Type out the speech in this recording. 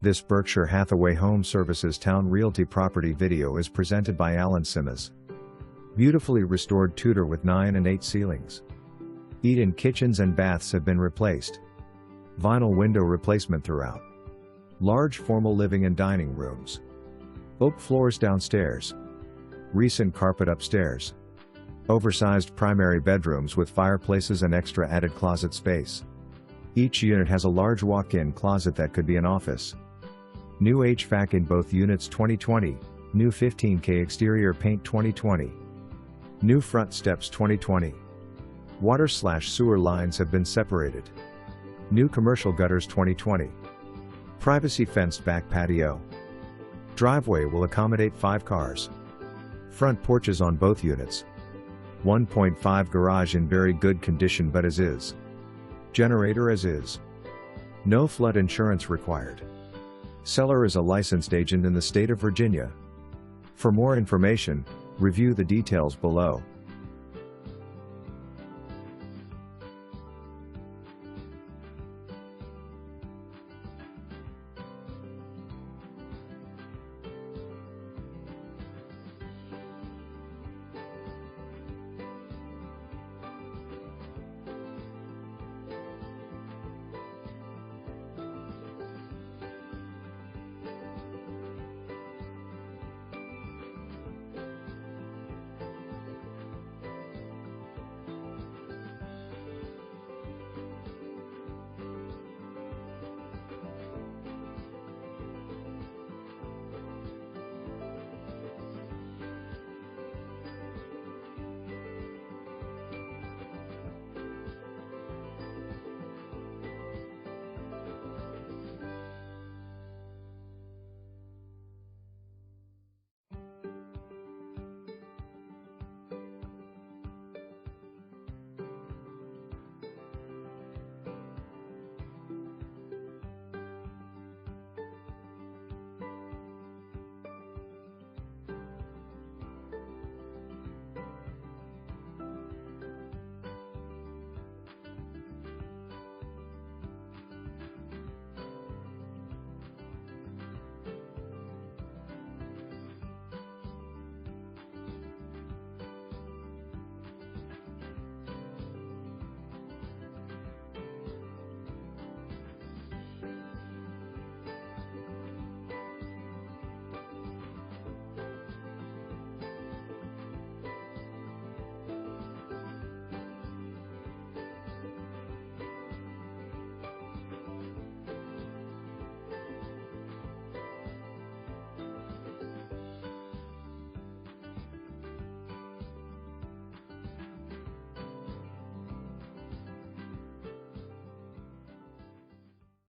This Berkshire Hathaway Home Services Towne Realty property video is presented by alan.psimas. Beautifully restored Tudor with 9 and 8 ceilings. Eat-in kitchens and baths have been replaced. Vinyl window replacement throughout. Large formal living and dining rooms. Oak floors downstairs. Recent carpet upstairs. Oversized primary bedrooms with fireplaces and extra added closet space. Each unit has a large walk-in closet that could be an office. New HVAC in both units 2020, new 15K exterior paint 2020. New front steps 2020. Water/sewer lines have been separated. New commercial gutters 2020. Privacy fenced back patio. Driveway will accommodate 5 cars. Front porches on both units. 1.5 garage in very good condition but as is. Generator as is. No flood insurance required. Seller is a licensed agent in the state of Virginia. For more information, review the details below.